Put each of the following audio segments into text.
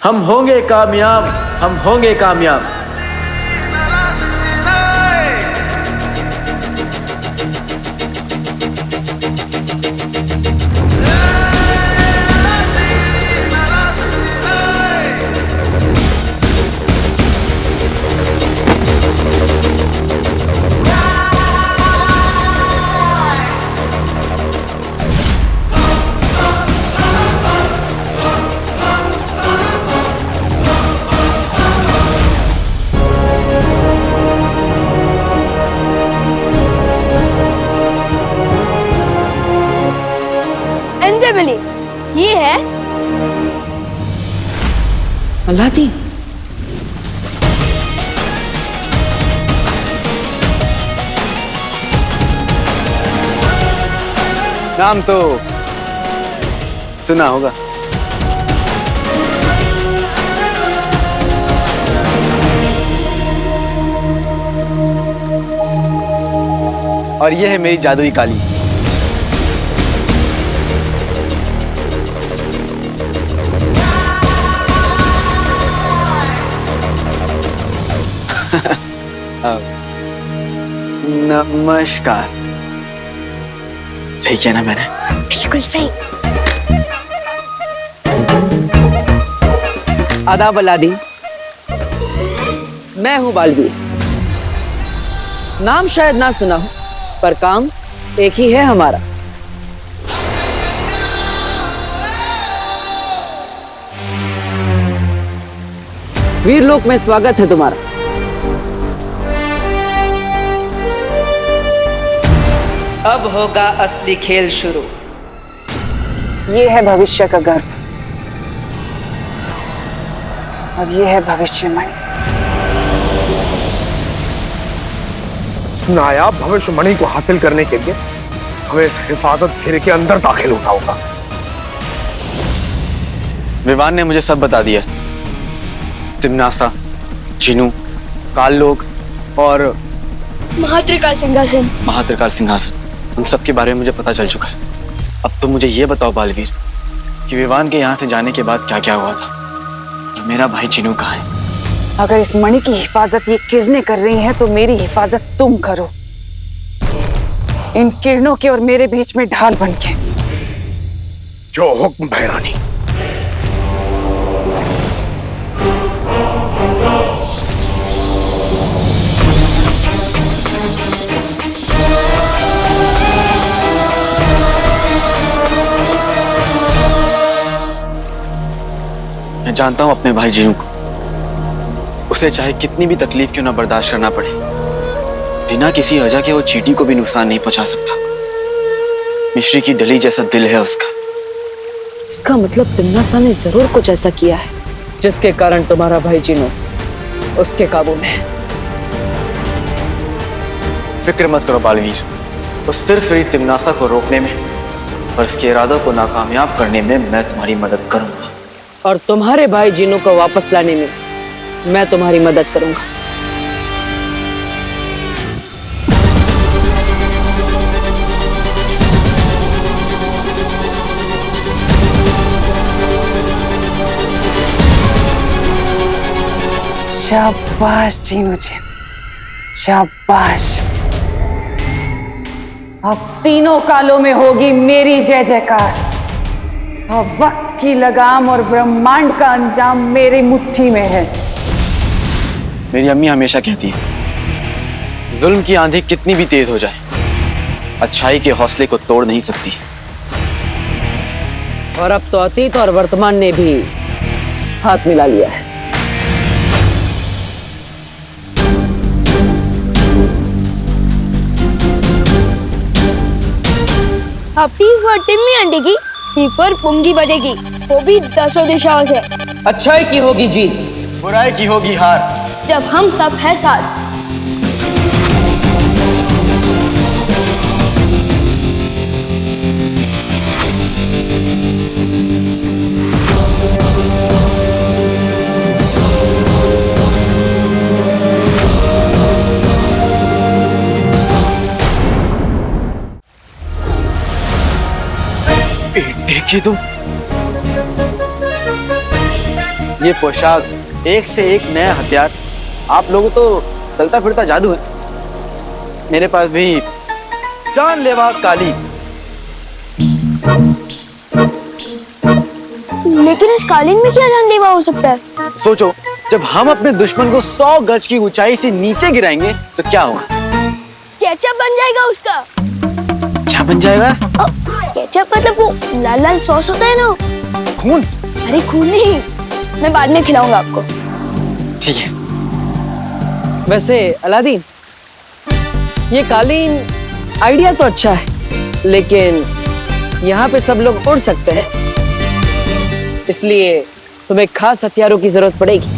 हम होंगे कामयाब, हम होंगे कामयाब। अंजलि, ये है अलादीन। नाम तो सुना होगा। और ये है मेरी जादुई काली। नमस्कार। सही किया ना मैंने? बिल्कुल सही। आदाब अलादीन, मैं हूं बालवीर। नाम शायद ना सुना हो, पर काम एक ही है हमारा। वीरलोक में स्वागत है तुम्हारा। अब होगा असली खेल शुरू। ये है भविष्य का गर्भ और ये है भविष्यवाणी। इस नायाब भविष्यवाणी को हासिल करने के लिए हमें इस हिफाजत घेरे के अंदर दाखिल होना होगा। विवान ने मुझे सब बता दिया। तिम्नासा, चिनू, काल लोग और महात्रिकाल सिंहासन। महात्रिकाल सिंहासन, उन सब के बारे में मुझे पता चल चुका है। अब तो मुझे ये बताओ बालवीर कि विवान के यहाँ से जाने के बाद क्या क्या हुआ था, और मेरा भाई चिनू कहाँ है? अगर इस मणि की हिफाजत ये किरणें कर रही हैं तो मेरी हिफाजत तुम करो, इन किरणों के और मेरे बीच में ढाल बन के। जो हुक्म भैरानी। मैं जानता हूं अपने भाई जीनू को। उसे चाहे कितनी भी तकलीफ क्यों ना बर्दाश्त करना पड़े, बिना किसी वजह के वो चींटी को भी नुकसान नहीं पहुंचा सकता। मिश्री की डली जैसा दिल है उसका। इसका मतलब तिम्नासा ने जरूर कुछ ऐसा किया है जिसके कारण तुम्हारा भाई जीनू उसके काबू में है। फिक्र मत करो बालवीर, तो सिर्फ मेरी तिम्नासा को रोकने में और इसके इरादों को नाकामयाब करने में मैं तुम्हारी मदद करूंगा। और तुम्हारे भाई जीनू को वापस लाने में मैं तुम्हारी मदद करूंगा। शाबाश जीनू जी, शाबाश। अब तीनों कालों में होगी मेरी जय जयकार। अब वक्त की लगाम और ब्रह्मांड का अंजाम मेरी मुट्ठी में है। मेरी अम्मी हमेशा कहती है, जुल्म की आंधी कितनी भी तेज हो जाए, अच्छाई के हौसले को तोड़ नहीं सकती। और अब तो अतीत और वर्तमान ने भी हाथ मिला लिया है। अब टी फॉर टिम्मी आंटी की, टी फॉर पुंगी बजेगी, वो भी 10 दिशाओं से। अच्छाई की होगी जीत, बुराई की होगी हार, जब हम सब है साथ। देखिए तुम, ये पोशाक, एक से एक नया हथियार। आप लोगों तो चलता फिरता जादू है। मेरे पास भी जानलेवा काली। लेकिन इस कालीन में क्या जानलेवा हो सकता है? सोचो, जब हम अपने दुश्मन को 100 गज की ऊंचाई से नीचे गिराएंगे तो क्या होगा? केचप बन जाएगा उसका। क्या बन जाएगा? केचप मतलब वो लाल लाल सॉस होता है ना? खून? अरे खून नहीं, मैं बाद में खिलाऊंगा आपको। ठीक है। वैसे अलादीन, ये कालीन आइडिया तो अच्छा है, लेकिन यहाँ पे सब लोग उड़ सकते हैं, इसलिए तुम्हें खास हथियारों की जरूरत पड़ेगी।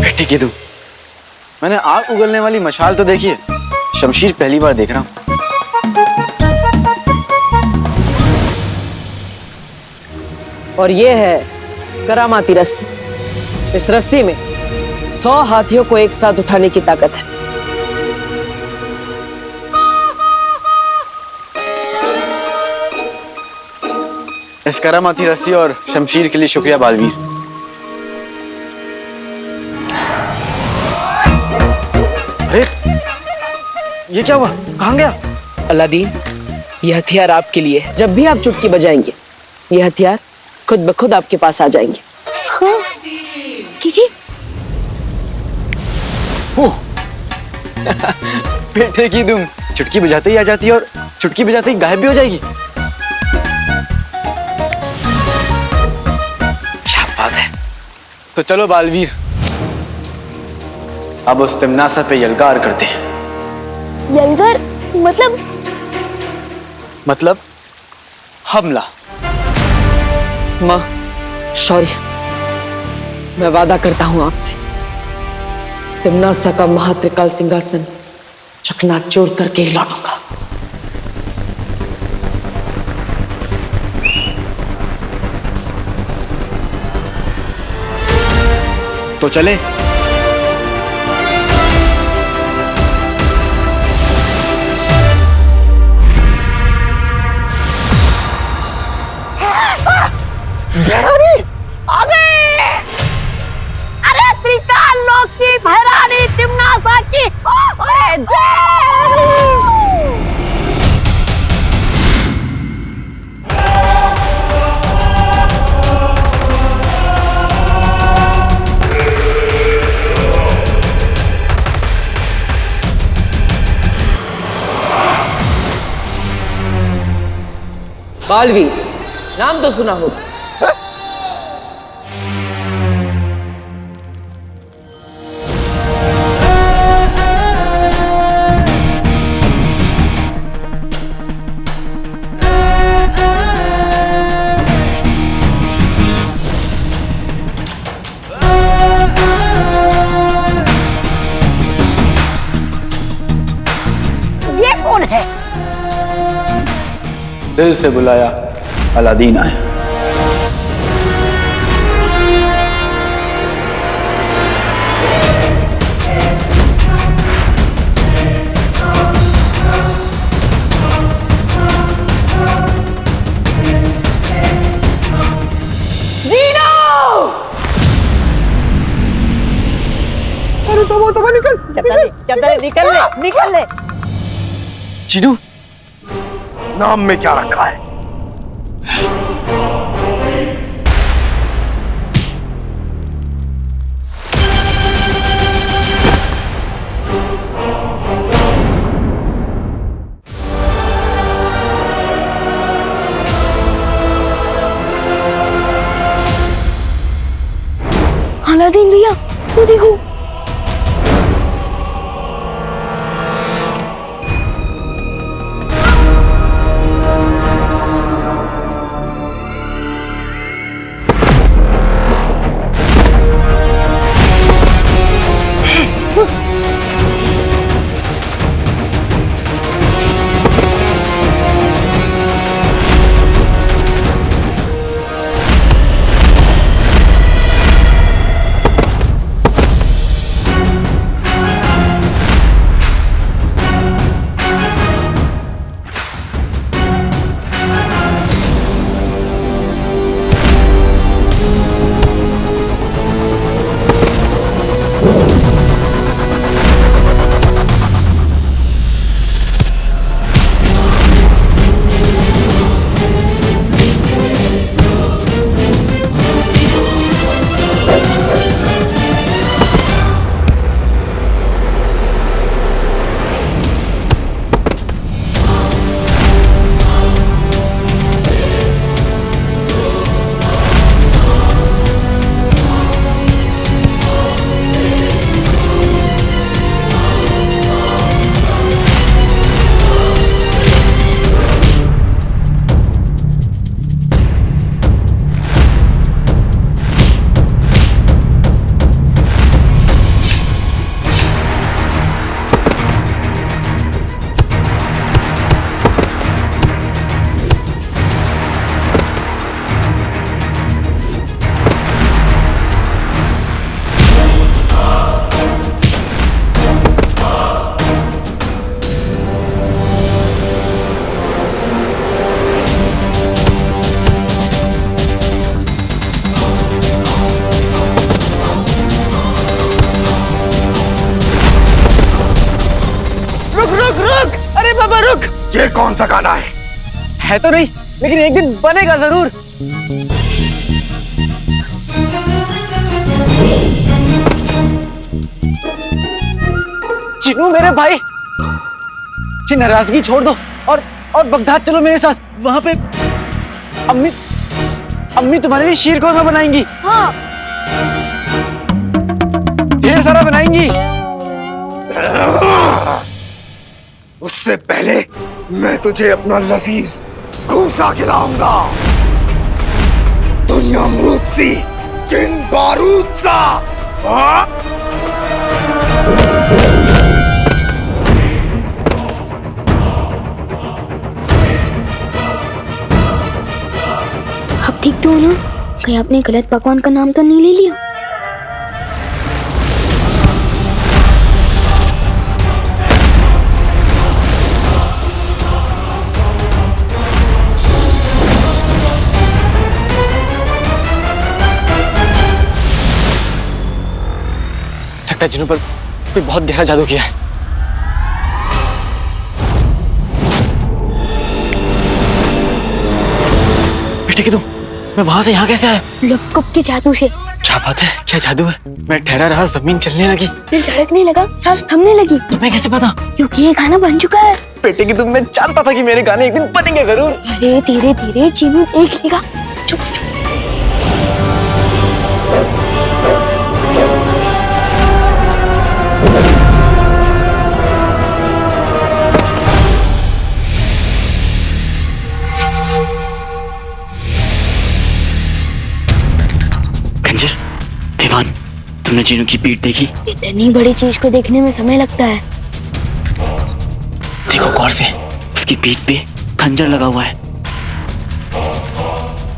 बेटी की तू, मैंने आग उगलने वाली मशाल तो देखी है, शमशीर पहली बार देख रहा हूँ। और ये है करामाती रस्सी। इस रस्सी में 100 हाथियों को एक साथ उठाने की ताकत है। इस करामाती रस्सी और शमशीर के लिए शुक्रिया बालवीर। अरे ये क्या हुआ? कहाँ गया? अलादीन, यह हथियार आपके लिए है। जब भी आप चुटकी बजाएंगे, यह हथियार खुद ब खुद आपके पास आ जाएंगे। हाँ, कीजिए। बेटे की तुम चुटकी बजाते ही आ जाती है और चुटकी बजाते ही गायब भी हो जाएगी। क्या बात है। तो चलो बालवीर, अब उस तिमनासा पे यलगार करते हैं। यलगार मतलब हमला। माँ, शौर्य, मैं वादा करता हूं आपसे, तिमनासा का महात्रिकाल सिंहासन चकनाचूर करके ही लौटूंगा। तो चले। अरे त्रिकाल लोक की भैरानी तिमनासा की अरे जय। बालवीर, नाम तो सुना होगा। ये कौन है? दिल से बुलाया, अलादीन आया। निकल ले। चीनू, नाम में क्या रखा है? अलादीन भैया, वो देखो। कौन सा गाना है तो नहीं, लेकिन एक दिन बनेगा जरूर। चिनू मेरे भाई, ये नाराजगी छोड़ दो और बगदाद चलो मेरे साथ। वहां पे अम्मी तुम्हारे लिए शीर कौरमा बनाएंगी। हाँ। ढेर सारा बनाएंगी। उससे पहले मैं तुझे अपना लजीज घूसा खिलाऊंगा। दुनिया अमरूद सी, जिन बारूद सा। आप ठीक तो हो ना? कहीं आपने गलत पकवान का नाम तो नहीं ले लिया? लगता है जिन्हों पर कोई बहुत गहरा जादू किया है। बेटे की तुम, मैं वहां से यहाँ कैसे आया? लपकप के जादू से। क्या बात है, क्या जादू है? मैं ठहरा रहा, जमीन चलने लगी, दिल धड़कने लगा, सांस थमने लगी। तुम्हें कैसे पता? क्योंकि ये गाना बन चुका है। बेटे की तुम, मैं जानता था कि मेरे गाने एक दिन बनेंगे जरूर। अरे धीरे धीरे चीनू देख लेगा। चुप चुप। खंजर, दीवान, तुमने जीनू की पीठ देखी? इतनी बड़ी चीज को देखने में समय लगता है। देखो गौर से, उसकी पीठ पे खंजर लगा हुआ है।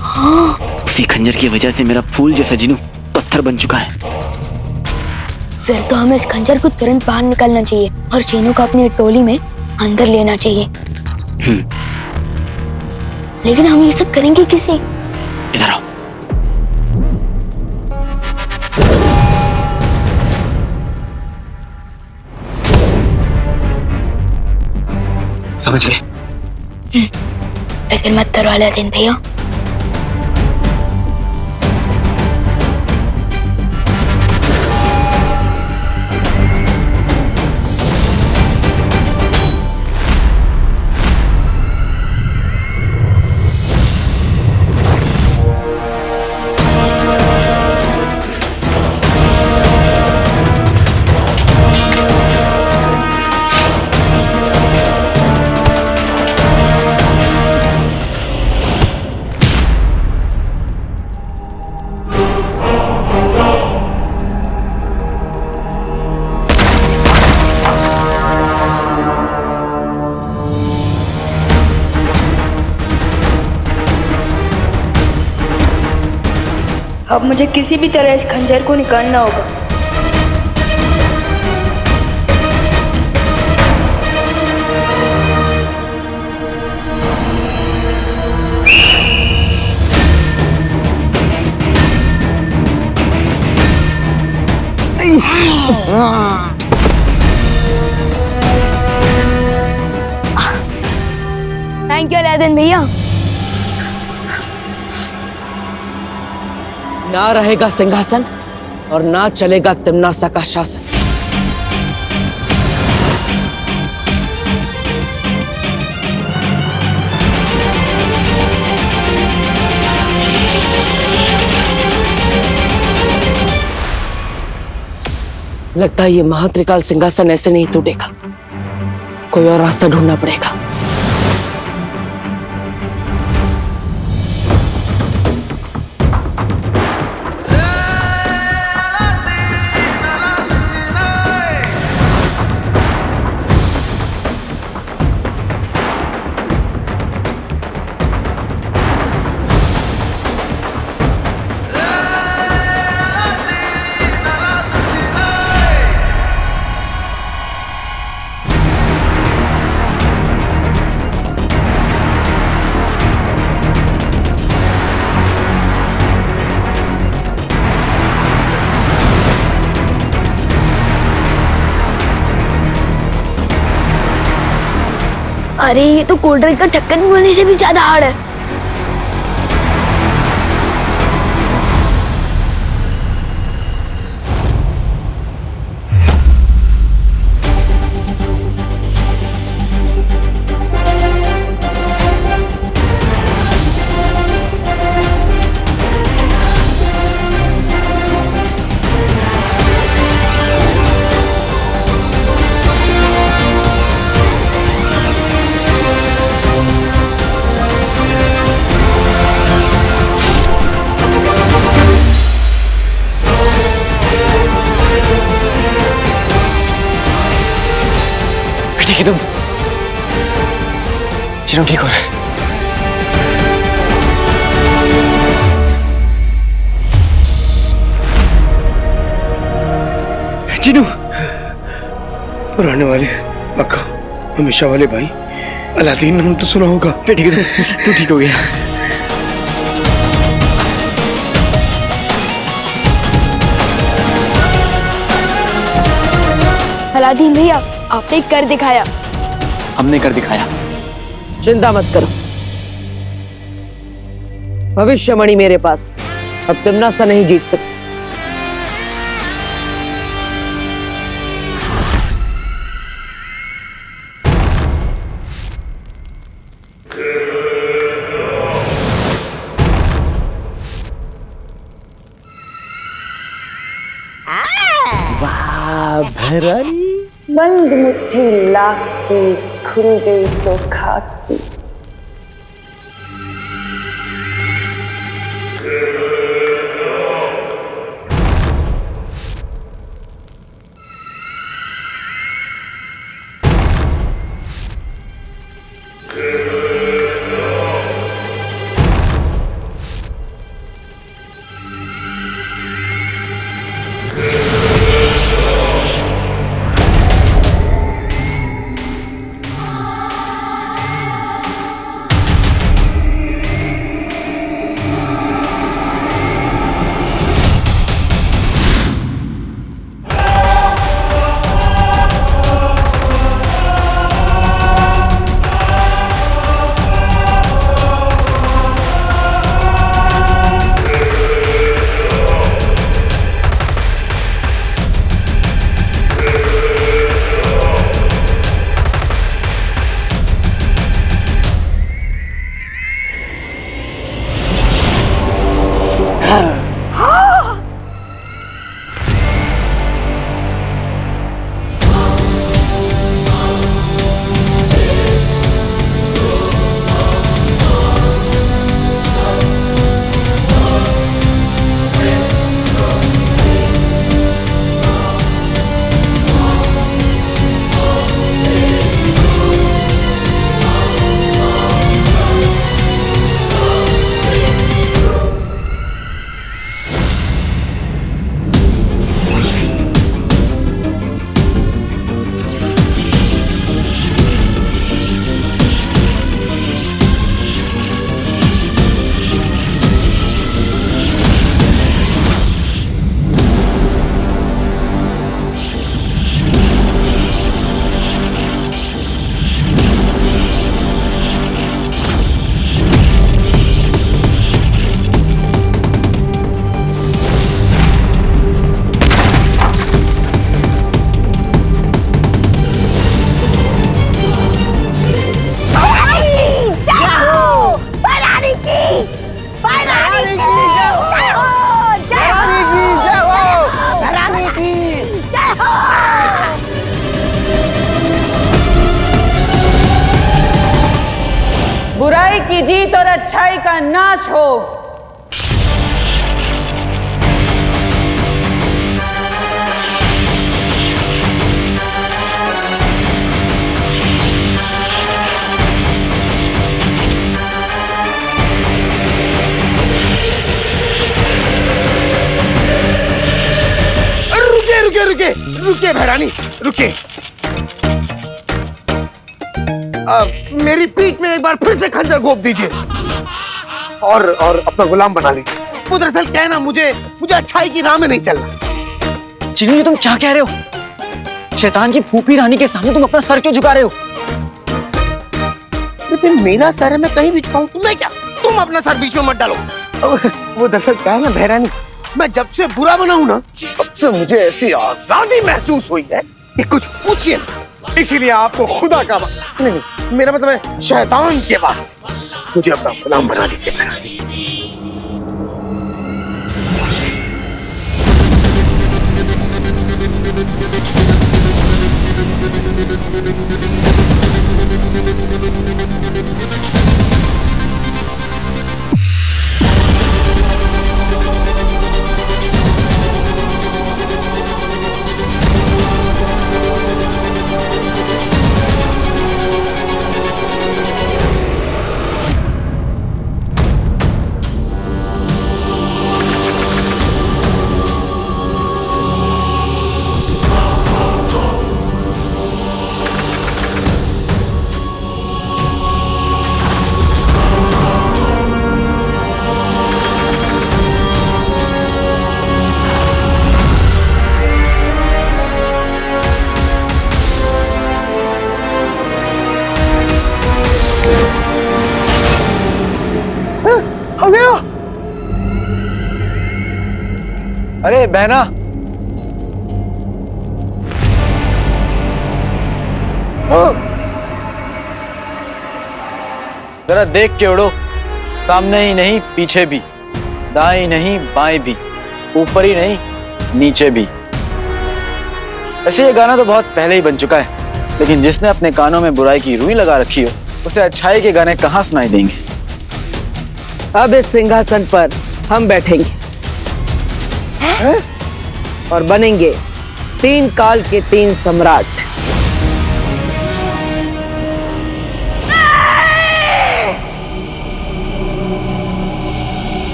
हाँ। उसी खंजर की वजह से मेरा फूल जैसा जीनू पत्थर बन चुका है। फिर तो हमें इस खंजर को तुरंत बाहर निकालना चाहिए और चीनू को अपनी टोली में अंदर लेना चाहिए। लेकिन हम ये सब करेंगे किसे? इधर आओ। समझ गए? फिक्र मत करो अलादीन भैया। अब मुझे किसी भी तरह इस खंजर को निकालना होगा। थैंक यू अलादीन भैया। ना रहेगा सिंहासन और ना चलेगा तिम्नासा का शासन। लगता है ये महात्रिकाल सिंहासन ऐसे नहीं टूटेगा, कोई और रास्ता ढूंढना पड़ेगा। अरे ये तो कोल्ड ड्रिंक का ढक्कन बोलने से भी ज्यादा हार्ड है। ठीक है तुम। चिनू ठीक हो रहा है। चिनू पुराने वाले अक्का, हमेशा वाले भाई, अलादीन नाम तो सुना होगा। ठीक है तू ठीक हो गया। अलादीन भैया आपने कर दिखाया। हमने कर दिखाया। चिंता मत करो, भविष्यमणि मेरे पास, अब तिम्नासा नहीं जीत सकती। भरानी बंद मुट्ठी लाख की खुल गई तो खाक की। बुराई की जीत और अच्छाई का नाश हो। रुके रुके भैरानी रुके। मेरी पीठ में एक बार फिर से खंजर घोंप दीजिए और अपना गुलाम बना लीजिए। वो दरअसल क्या है ना, मुझे अच्छाई की राह में नहीं चलना। चिनू ये तुम क्या कह रहे हो? शैतान की फूफी रानी के सामने तुम अपना सर क्यों झुका रहे हो? लेकिन मेरा सर है, मैं कहीं भी झुकाऊं तो मैं क्या, तुम अपना सर बीच में मत डालो। वो दरअसल क्या है ना बहरानी, मैं जब से बुरा बना हूं ना, तब से मुझे ऐसी आजादी महसूस हुई है कि कुछ पूछिए ना। इसीलिए आपको खुदा का नहीं, मेरा मतलब है शैतान के वास्ते मुझे अपना गुलाम बना लीजिए बहरानी। अरे बहना, जरा देख के उड़ो, सामने ही नहीं पीछे भी, दाएं नहीं बाएं भी, ऊपर ही नहीं नीचे भी। ऐसे ये गाना तो बहुत पहले ही बन चुका है, लेकिन जिसने अपने कानों में बुराई की रुई लगा रखी हो उसे अच्छाई के गाने कहाँ सुनाई देंगे। अब इस सिंहासन पर हम बैठेंगे और बनेंगे 3 काल के 3 सम्राट।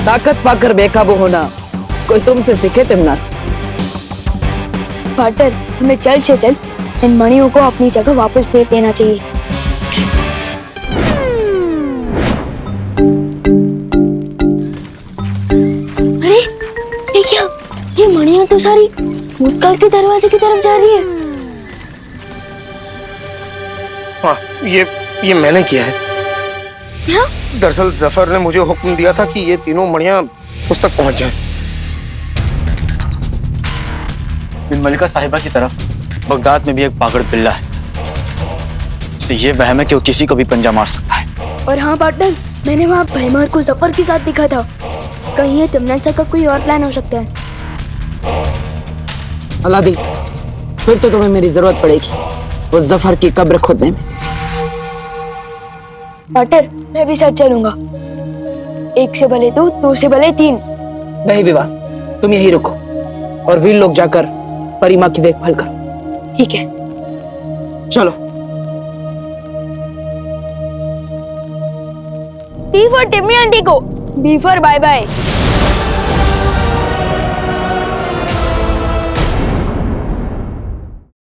ताकत पाकर बेकाबू होना कोई तुमसे सीखे तिमनास। पार्टनर, हमें जल्द से जल्द इन मणियों को अपनी जगह वापस भेज देना चाहिए। अरे ये क्या, ये मणियां तो सारी भूतकाल के दरवाजे की तरफ जा रही है। हाँ, ये मैंने किया है। क्या? दरअसल जफर ने मुझे हुक्म दिया था कि ये तीनों मणियां उस तक पहुंच जाएं। बिन मलिका साहिबा की तरफ बगदाद में भी एक पागड़ पिल्ला है, तो ये वहम है कि वो किसी को भी पंजा मार सकता है। और हाँ पार्टनर, मैंने वहाँ भैमार को जफर के साथ देखा था। कहीं ये तिमनान सर का कोई और प्लान हो सकता है। अलादीन, फिर तो तुम्हें मेरी जरूरत पड़ेगी वो जफर की कब्र खोदने में। पार्टनर, मैं भी साथ चलूंगा। 1 से भले 2 से भले 3। नहीं विवाह, तुम यही रुको और वीर लोग जाकर परिमा की देखभाल करो। ठीक है, चलो। टी फॉर टिम्मी आंटी को, बी फॉर बाय बाय।